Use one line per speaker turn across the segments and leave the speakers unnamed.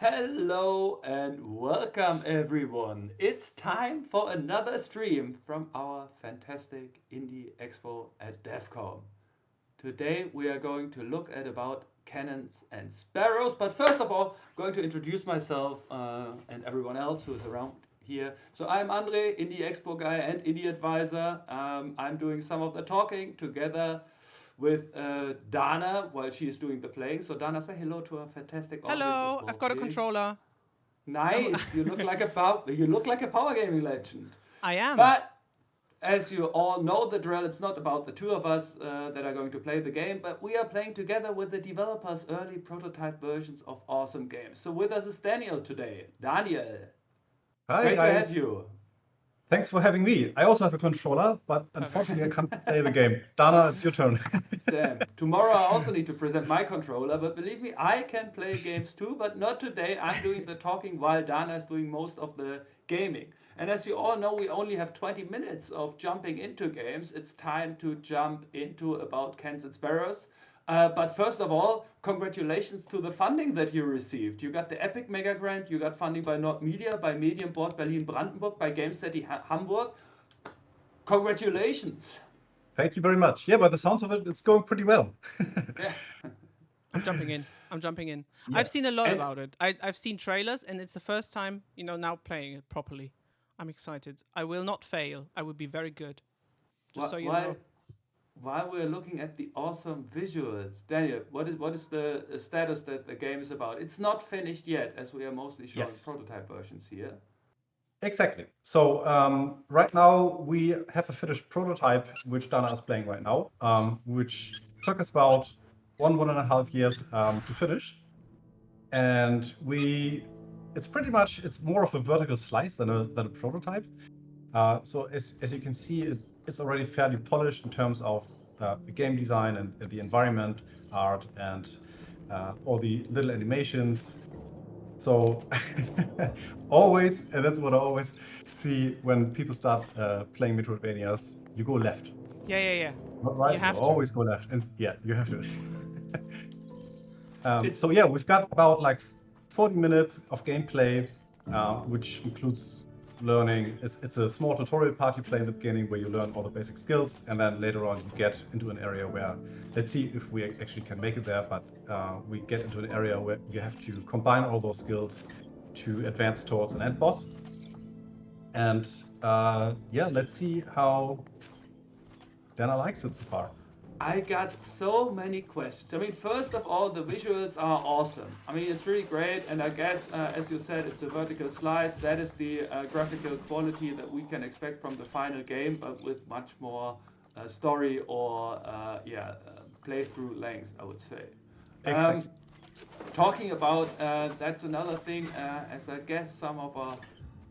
Hello and welcome everyone. It's time for another stream from our fantastic Indie Expo at devcom. Today we are going to look at about Cannons and Sparrows, but first of all, I'm going to introduce myself and everyone else who is around here. So I'm Andre, Indie Expo guy and Indie advisor. I'm doing some of the talking together with Dana while she is doing the playing. So Dana, say hello to our fantastic audience as
Hello, I've
well,
got a
please.
controller. I'm,
Nice. You look like a power gaming legend.
I am.
But as you all know the drill, it's not about the two of us that are going to play the game, but we are playing together with the developers' early prototype versions of awesome games. So with us is Daniel today. Daniel,
Hi
great to have
guys,
you.
thanks for having me. I also have a controller, but
Perfect.
unfortunately I can't play the game. Dana, it's your turn.
Damn. Tomorrow I also need to present my controller, but believe me, I can play games too, but not today. I'm doing the talking while Dana is doing most of the gaming. And as you all know, we only have 20 minutes of jumping into games. It's time to jump into about Cannons and Sparrows. But first of all, congratulations to the funding that you received. You got the Epic Mega Grant, you got funding by Nord Media, by Medienboard Berlin Brandenburg, by Game City Hamburg. Congratulations.
Thank you very much. Yeah, by the sounds of it, it's going pretty well.
Yeah.
I'm jumping in. I'm jumping in.
Yeah,
I've seen a lot
And
about it. I've seen trailers, and it's the first time, now playing it properly. I'm excited. I will not fail. I will be very good. Just so you
while
know.
while we're looking at the awesome visuals, Daniel, what is the status that the game is about? It's not finished yet, as we are mostly showing
yes,
prototype versions here.
exactly. So right now we have a finished prototype, which Dana is playing right now, which took us about 1.5 years to finish. And it's more of a vertical slice than a prototype. So as you can see, it's already fairly polished in terms of the game design and the environment, art, and all the little animations. So always, and that's what I always see when people start playing Metroidvanias, you go left,
Yeah.
not
You
right. You
have to.
always go left, and yeah, you have to.
It's
So yeah, we've got about like 40 minutes of gameplay, which includes learning. It's a small tutorial part you play in the beginning where you learn all the basic skills, and then later on you get into an area where, let's see if we actually can make it there, but we get into an area where you have to combine all those skills to advance towards an end boss. And yeah, let's see how Dana likes it so far.
I got so many questions. I mean, first of all, the visuals are awesome. I mean, it's really great, and I guess, as you said, it's a vertical slice. That is the graphical quality that we can expect from the final game, but with much more story or playthrough length, I would say. Um,
Exactly.
Talking about that's another thing, as I guess some of our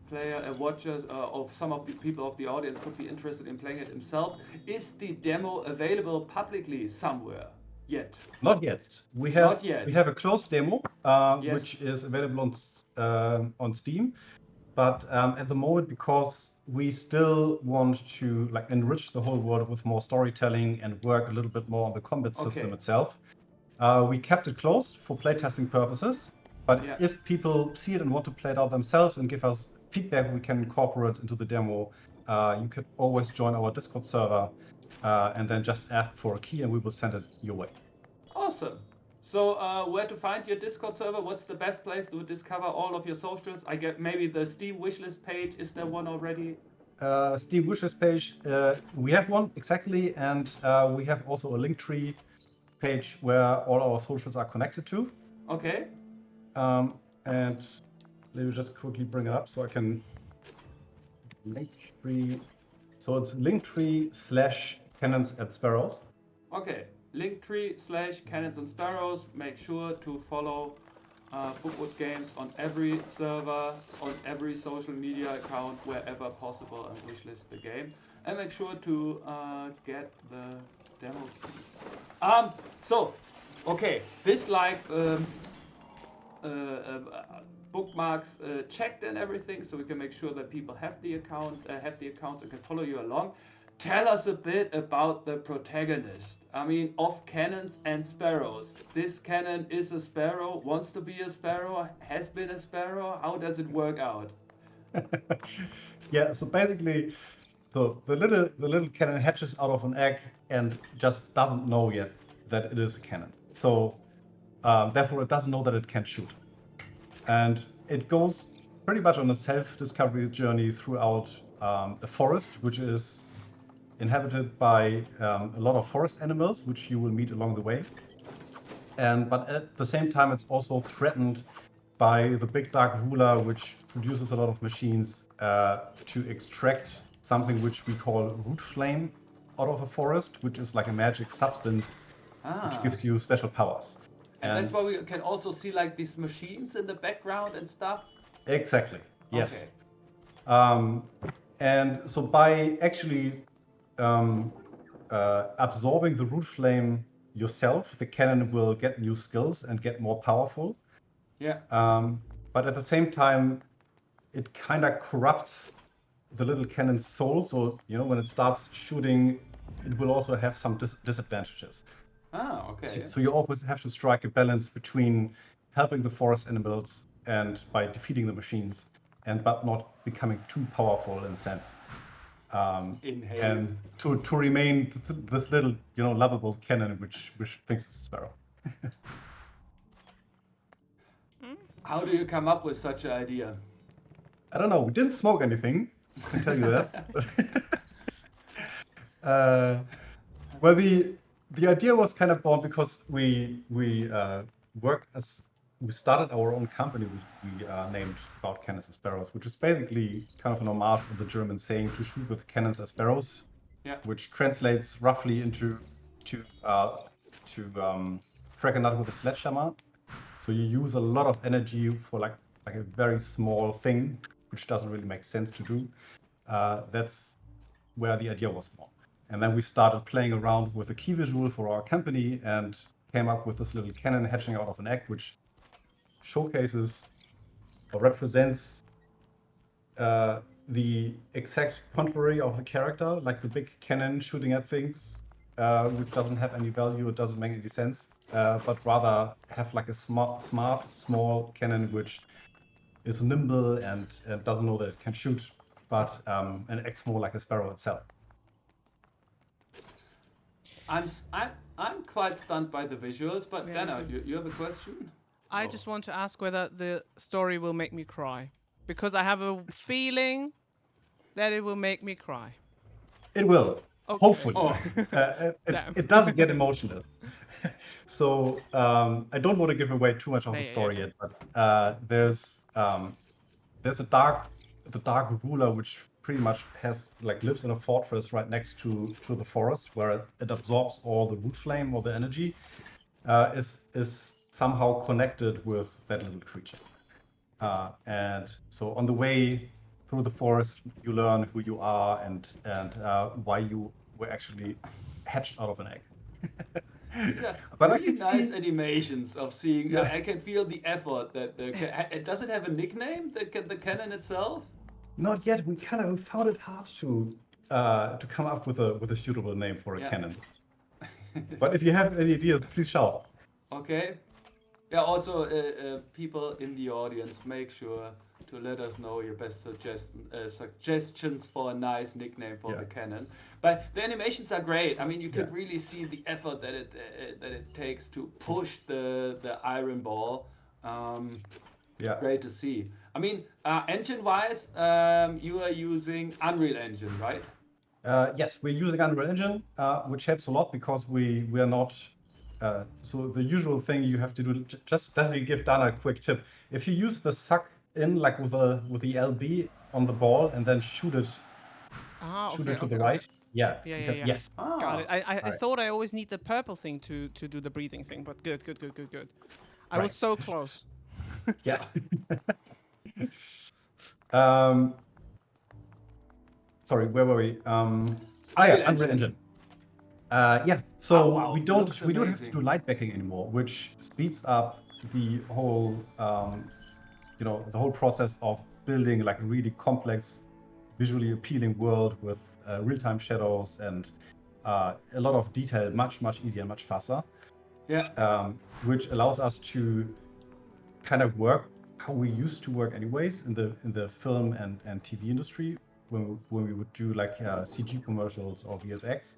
player watchers of some of the people of the audience could be interested in playing it himself. Is the demo available publicly somewhere yet?
Not yet. We
Not
have
yet.
we have a closed demo,
Yes.
which is available on Steam, but at the moment, because we still want to like enrich the whole world with more storytelling and work a little bit more on the combat system
Okay.
itself, we kept it closed for playtesting purposes. But
Yeah.
if people see it and want to play it out themselves and give us feedback, we can incorporate into the demo. You could always join our Discord server and then just ask for a key, and we will send it your way.
Awesome. So, where to find your Discord server? What's the best place to discover all of your socials? I get maybe the Steam wishlist page. Is there one already?
Steam wishes page, we have one exactly, and we have also a link tree page where all our socials are connected to.
Okay.
And let me just quickly bring it up so I can link tree. So it's linktree/Cannons and Sparrows.
Okay. Linktree/Cannons and Sparrows. Make sure to follow BookWood Games on every server, on every social media account, wherever possible, and wishlist the game. And make sure to get the demo key. So, okay, this uh, uh, bookmarks checked and everything, so we can make sure that people have the account and can follow you along. tell us a bit about the protagonist. I mean, of Cannons and Sparrows. This cannon is a sparrow, wants to be a sparrow, has been a sparrow. How does it work out?
Yeah, so basically, the little cannon hatches out of an egg and just doesn't know yet that it is a cannon. So therefore, it doesn't know that it can shoot, and it goes pretty much on a self-discovery journey throughout a forest, which is inhabited by a lot of forest animals, which you will meet along the way. But at the same time, it's also threatened by the big dark ruler, which produces a lot of machines to extract something which we call root flame out of the forest, which is like a magic substance which gives you special powers.
And that's why we can also see like these machines in the background and stuff.
Exactly. Yes.
Okay.
And so by actually absorbing the root flame yourself, the cannon will get new skills and get more powerful.
Yeah.
But at the same time, it kind of corrupts the little cannon's soul. So, when it starts shooting, it will also have some disadvantages.
Okay.
So you always have to strike a balance between helping the forest animals and by defeating the machines, but not becoming too powerful in a sense. And to remain this little, lovable cannon which thinks it's a sparrow.
How do you come up with such an idea?
I don't know. We didn't smoke anything. I can tell you that. Well, the idea was kind of born because we started our own company. We named about Cannons and Sparrows, which is basically kind of an homage of the German saying "to shoot with cannons and sparrows," which translates roughly into to crack a nut with a sledgehammer. So you use a lot of energy for like a very small thing, which doesn't really make sense to do. That's where the idea was born. And then we started playing around with the key visual for our company and came up with this little cannon hatching out of an egg, which showcases or represents the exact contrary of the character, like the big cannon shooting at things, which doesn't have any value, it doesn't make any sense, but rather have like a smart, small cannon which is nimble and doesn't know that it can shoot, but and acts more like a sparrow itself.
I'm quite stunned by the visuals, but Dana, you have a question?
I just want to ask whether the story will make me cry, because I have a feeling that it will make me cry.
It will, hopefully. It does get emotional. So I don't want to give away too much of the story yet, but there's a dark ruler which pretty much lives in a fortress right next to the forest, where it absorbs all the root flame or the energy, is somehow connected with that little creature. And so on the way through the forest, you learn who you are and why you were actually hatched out of an egg.
But really nice animations of seeing. I can feel the effort that does it have a nickname? The cannon itself?
Not yet. We kind of found it hard to come up with a suitable name for a cannon. But if you have any ideas, please shout.
Okay. Yeah. Also, people in the audience, make sure to let us know your best suggestions for a nice nickname for the cannon. But the animations are great. I mean, you could really see the effort that it takes to push the iron ball. Great to see. I mean, engine-wise, you are using Unreal Engine, right?
Yes, we're using Unreal Engine, which helps a lot because we are not. So the usual thing you have to do, just definitely give Dana a quick tip. If you use the suck in like with the LB on the ball and then shoot it to the right. Yeah. Yes.
Got it. I thought I always need the purple thing to do the breathing thing, but good. I was so close.
Yeah. Sorry, where were we? Unreal Engine. So we don't have to do light backing anymore, which speeds up the whole the whole process of building like really complex visually appealing world with real-time shadows and a lot of detail, much easier, much faster.
Yeah.
Which allows us to kind of work how we used to work anyways in the film and TV industry when we would do like CG commercials or VFX.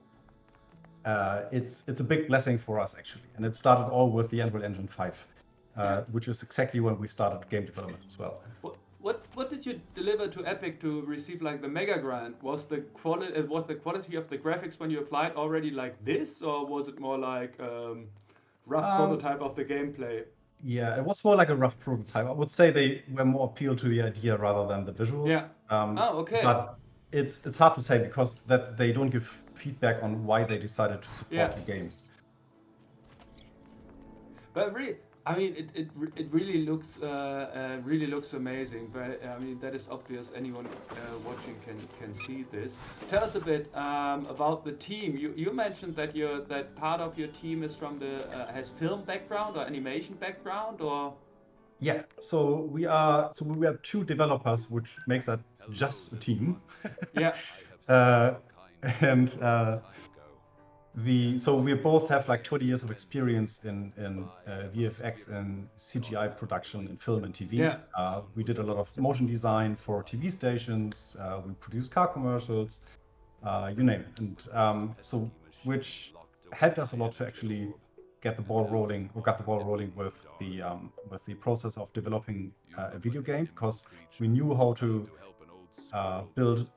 It's a big blessing for us actually, and it started all with the Unreal Engine 5, which is exactly when we started game development as well.
What did you deliver to Epic to receive like the mega grant? Was the quality of the graphics when you applied already like this, or was it more like rough prototype of the gameplay?
Yeah, it was more like a rough prototype. I would say they were more appealed to the idea rather than the visuals.
Yeah. Oh, okay.
But it's hard to say because that they don't give feedback on why they decided to support the game.
But really, I mean, it really looks amazing. But I mean, that is obvious. Anyone watching can see this. Tell us a bit about the team. You mentioned that that part of your team is from the has film background or animation background, or
yeah. So we have 2 developers, which makes that just a team.
Yeah.
And so we both have like 20 years of experience in VFX and CGI production in film and TV.
Yeah.
We did a lot of motion design for TV stations. We produced car commercials, you name it. And so which helped us a lot to actually got the ball rolling with the process of developing a video game, because we knew how to build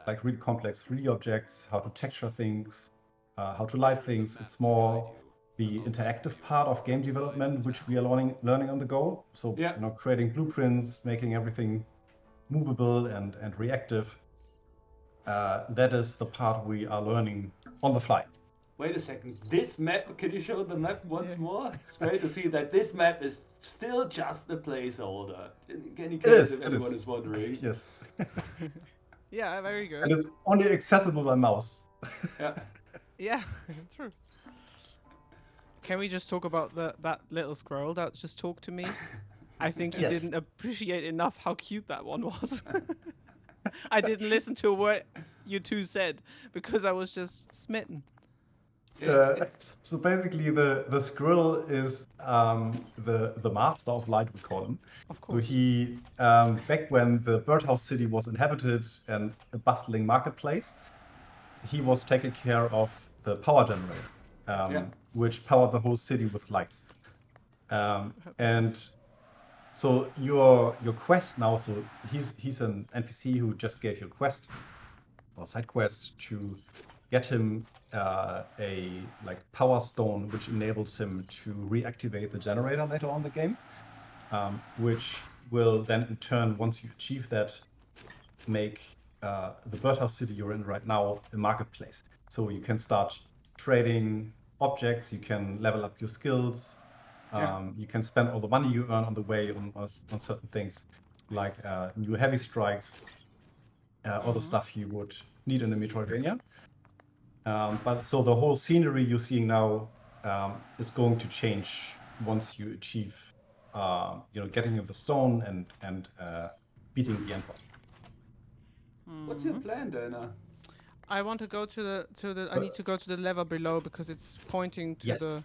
like really complex 3D objects, how to texture things, how to light things. It's more the interactive part of game development, which we are learning on the go. So creating blueprints, making everything movable and reactive. That is the part we are learning on the fly.
Wait a second. This map, can you show the map once more? It's great to see that this map is still just a placeholder. Can you guess if anyone is wondering?
Yes.
Yeah, very good.
And it's only accessible by mouse.
Yeah.
Yeah, true. Can we just talk about that little squirrel that just talked to me? I think you didn't appreciate enough how cute that one was. I didn't listen to a word you two said because I was just smitten.
So basically, the squirrel is the master of light, we call him.
Of course.
So he back when the birdhouse city was inhabited and a bustling marketplace, he was taking care of the power generator, which powered the whole city with lights. And so your quest now, so he's an NPC who just gave you a quest or side quest to get him a power stone, which enables him to reactivate the generator later on in the game, which will then in turn, once you achieve that, make the birdhouse city you're in right now a marketplace. So you can start trading objects, you can level up your skills, you can spend all the money you earn on the way on certain things, like new heavy strikes, all the stuff you would need in a Metroidvania. But so the whole scenery you're seeing now is going to change once you achieve, getting of the stone and beating the end boss.
What's your plan, Dana?
I want to go to the. I need to go to the lever below because it's pointing to the.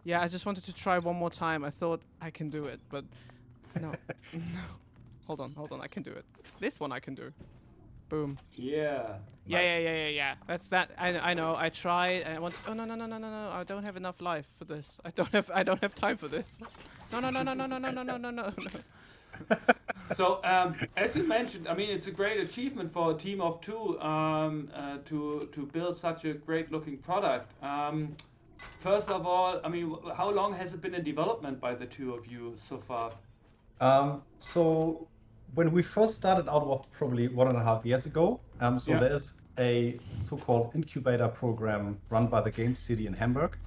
Yeah, I just wanted to try one more time. I thought I can do it, but no, no. Hold on. I can do it. This one I can do. Boom.
Yeah.
Nice. Yeah. That's that. I know. I tried. And I want. Oh no. I don't have enough life for this. I don't have time for this. No.
So, as you mentioned, I mean, it's a great achievement for a team of 2 to build such a great-looking product. First of all, I mean, how long has it been in development by the 2 of you so far?
So when we first started out was probably 1.5 years ago. There is a so-called incubator program run by the Game City in Hamburg,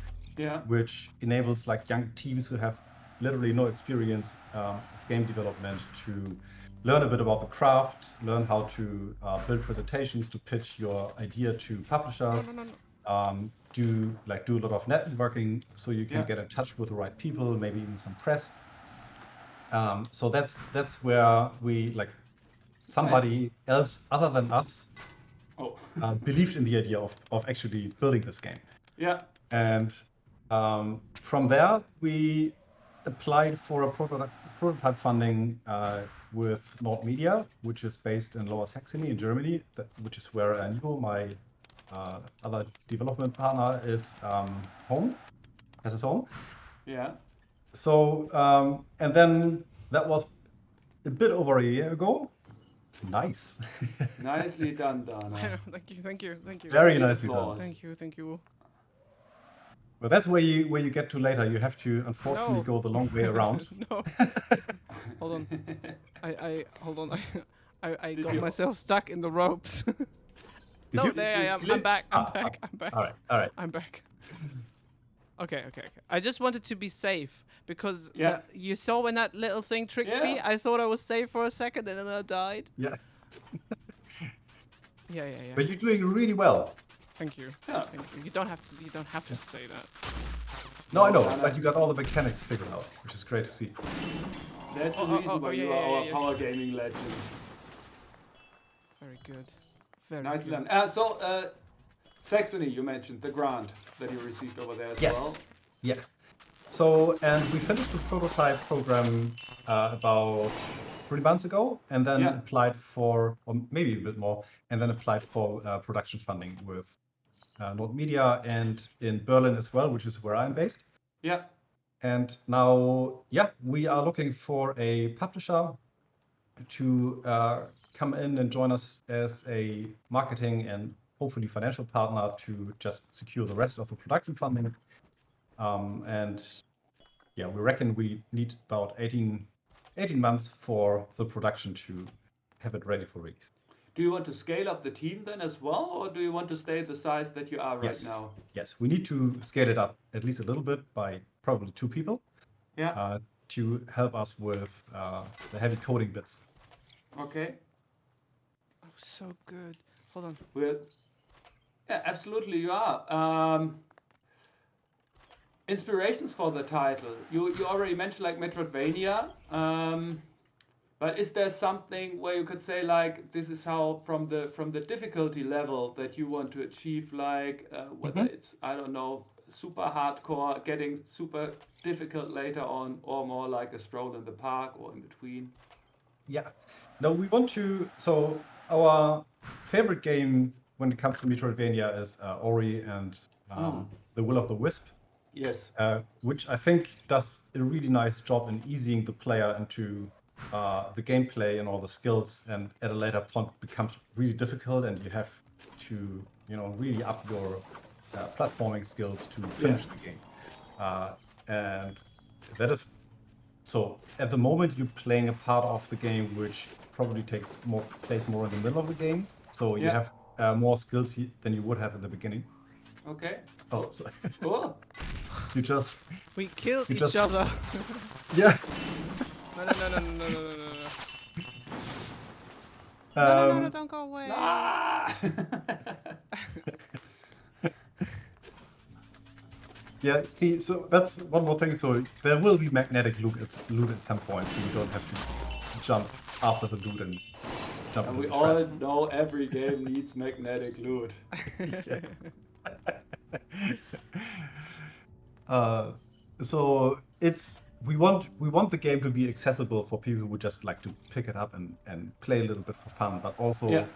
which enables like young teams who have literally no experience of game development to learn a bit about the craft, learn how to build presentations, to pitch your idea to publishers, do a lot of networking so you can get in touch with the right people, maybe even some press. So that's where we somebody else other than us
Oh.
believed in the idea of actually building this game.
Yeah.
And from there, we applied for a prototype funding with Nord Media, which is based in Lower Saxony in Germany, which is where Nico, my other development partner, is has his home.
Yeah.
So, and then that was a bit over a year ago. Nice.
Nicely done, Dana.
Thank you.
Very nicely done.
Thank you.
Well, that's where you get to later. You have to unfortunately go the long way around.
No. Hold on. Hold on. I got
you?
myself stuck in the ropes. No,
you-
there I am. I'm
glitch?
back. I'm back.
All right.
I'm back. Okay. I just wanted to be safe because
Yeah.
you saw when that little thing tricked me.
Yeah.
I thought I was safe for a second and then I died.
Yeah.
Yeah.
But you're doing really well.
Thank you.
Yeah.
Thank you. You don't have to say that.
No, I know, but you got all the mechanics figured out, which is great to see.
That's the
Oh,
reason why you are our power gaming legend.
Very good. Very
Nicely
good.
done. So, Saxony, you mentioned the grant that you received over there as well.
Yeah. So, and we finished the prototype program about 3 months ago, and then
Yeah.
applied for, or maybe a bit more, and then applied for production funding with Nord Media and in Berlin as well, which is where I'm based.
Yeah.
And now, we are looking for a publisher to come in and join us as a marketing and hopefully financial partner to just secure the rest of the production funding. And we reckon we need about 18 months for the production to have it ready for release.
Do you want to scale up the team then as well, or do you want to stay the size that you are right now?
Yes, we need to scale it up at least a little bit by probably 2 people.
Yeah.
To help us with the heavy coding bits.
Okay.
Oh, so good. Hold on.
Yeah, absolutely you are. Inspirations for the title. You already mentioned like Metroidvania. But is there something where you could say like this is how from the difficulty level that you want to achieve, like whether it's, I don't know, super hardcore, getting super difficult later on, or more like a stroll in the park or in between?
Yeah. No, we want to. So our favorite game when it comes to Metroidvania is Ori and The Will of the Wisp.
Yes.
Which I think does a really nice job in easing the player into the gameplay and all the skills, and at a later point becomes really difficult, and you have to, really up your platforming skills to finish the game. And that is so. At the moment, you're playing a part of the game which probably takes place more in the middle of the game. So you have more skills than you would have in the beginning.
Okay.
Oh, so
Cool.
We killed each
just-
other.
Yeah.
No, don't go away.
Ah!
Yeah, so that's one more thing. So there will be magnetic loot at some point, so you don't have to jump after the loot and jump
And
into
we
the
all
trap.
know every game needs magnetic loot.
Yes. So we want the game to be accessible for people who just like to pick it up and play a little bit for fun, but also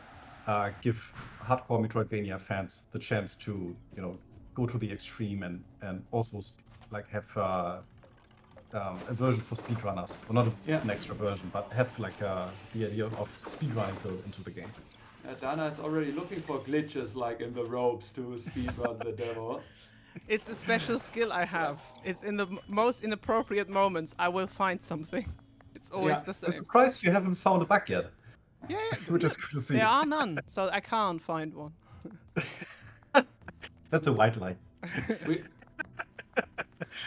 give hardcore Metroidvania fans the chance to go to the extreme and also have a version for speedrunners, or not an extra version, but have the idea of speedrunning built into the game.
Dana is already looking for glitches like in the ropes to speedrun the demo.
It's a special skill I have. It's in the most inappropriate moments I will find something. It's always the
I'm
same.
surprised you haven't found a bug yet.
Yeah.
Which is good to see.
There are none, so I can't find one.
That's a white lie.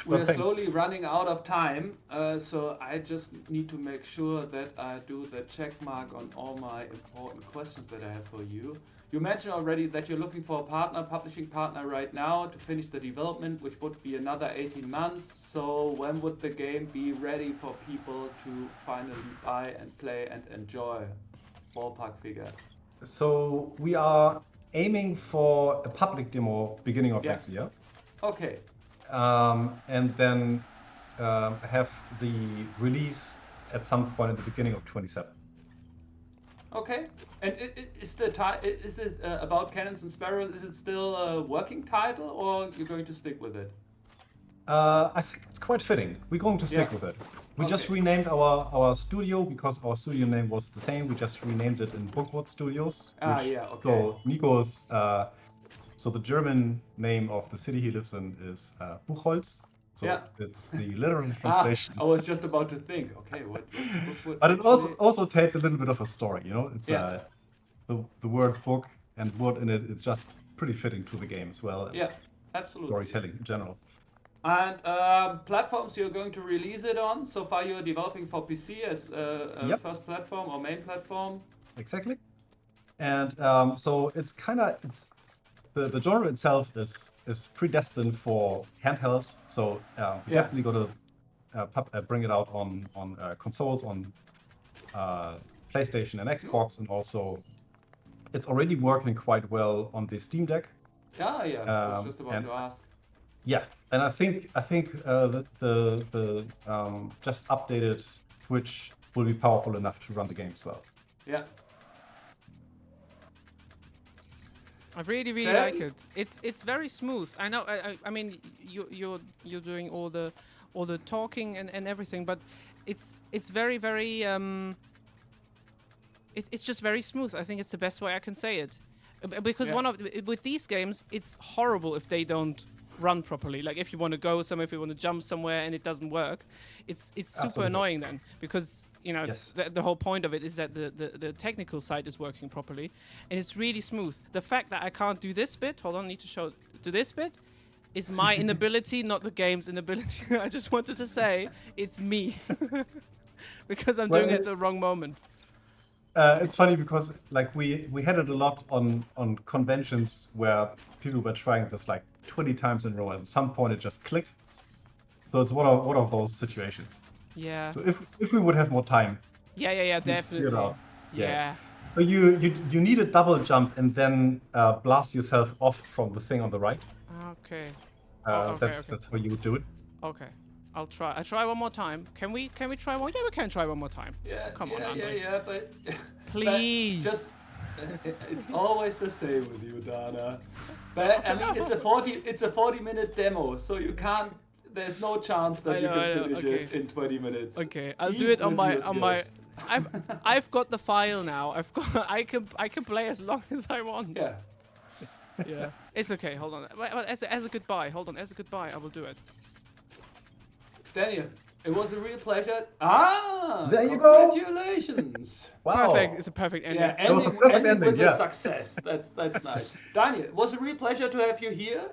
We are
thanks.
slowly running out of time, so I just need to make sure that I do the check mark on all my important questions that I have for you. You mentioned already that you're looking for a publishing partner right now to finish the development, which would be another 18 months. So when would the game be ready for people to finally buy and play and enjoy? ballpark figure?
So we are aiming for a public demo beginning of next year.
Okay.
And then have the release at some point at the beginning of 27.
Okay. And is this about Cannons and Sparrows? Is it still a working title, or you're going to stick with it?
I think it's quite fitting. We're going to stick with it. We just renamed our studio because our studio name was the same. We just renamed it in BookWood Studios. So Nico's, so the German name of the city he lives in is Buchholz. So it's the literal translation.
I was just about to think, okay, what
but it also tells a little bit of a story, you know? It's the word book and wood in it is just pretty fitting to the game as well.
Yeah, absolutely.
Storytelling in general.
And platforms you're going to release it on? So far you're developing for PC as first platform or main platform?
Exactly. And so it's kind of, the genre itself is predestined for handheld. So we definitely got to bring it out on consoles, on PlayStation and Xbox, and also it's already working quite well on the Steam Deck.
I was just about to ask.
Yeah, and I think that the just updated Twitch will be powerful enough to run the game as well.
Yeah.
I really like it. It's very smooth. I know. I mean, you're doing all the talking and everything, but it's very it's just very smooth. I think it's the best way I can say it, because with these games, it's horrible if they don't run properly. Like if you want to go somewhere, if you want to jump somewhere and it doesn't work, it's super annoying then, because you know the whole point of it is that the technical side is working properly, and it's really smooth. The fact that I can't do this bit, hold on, I need to show do this bit, is my inability, not the game's inability. I just wanted to say it's me because I'm doing it at the wrong moment.
It's funny because like we had it a lot on conventions where people were trying this like 20 times in a row, and at some point it just clicked. So it's one of those situations.
Yeah.
So if we would have more time.
Yeah, definitely. Yeah.
So you need a double jump and then blast yourself off from the thing on the right.
Okay.
That's how you would do it.
Okay. I'll try one more time. Can we try one? Yeah, we can try one more time.
Yeah.
Come on, Andre.
Yeah, but
please.
But just, it's always the same with you, Dana. But I mean, it's a 40-minute demo, so you can't. There's no chance that you can finish it in 20 minutes.
Okay, I'll do it on my. I've got the file now. I can play as long as I want.
Yeah.
Yeah. It's okay. Hold on. As a goodbye. Hold on. As a goodbye, I will do it.
Daniel, it was a real pleasure.
There you go.
Congratulations.
Wow.
Perfect. It's a perfect ending.
Yeah, ending with a success. That's nice. Daniel, it was a real pleasure to have you here.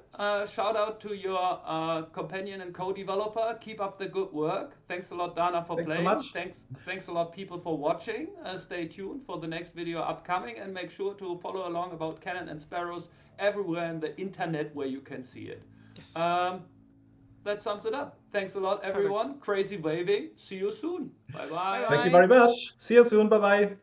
Shout out to your companion and co-developer. Keep up the good work. Thanks a lot, Dana, for playing.
So much.
Thanks a lot, people, for watching. Stay tuned for the next video upcoming, and make sure to follow along about Cannons and Sparrows everywhere in the internet where you can see it.
Yes.
That sums it up. Thanks a lot, everyone. Perfect. Crazy waving. See you soon. Bye-bye.
Thank you very much. See you soon. Bye-bye.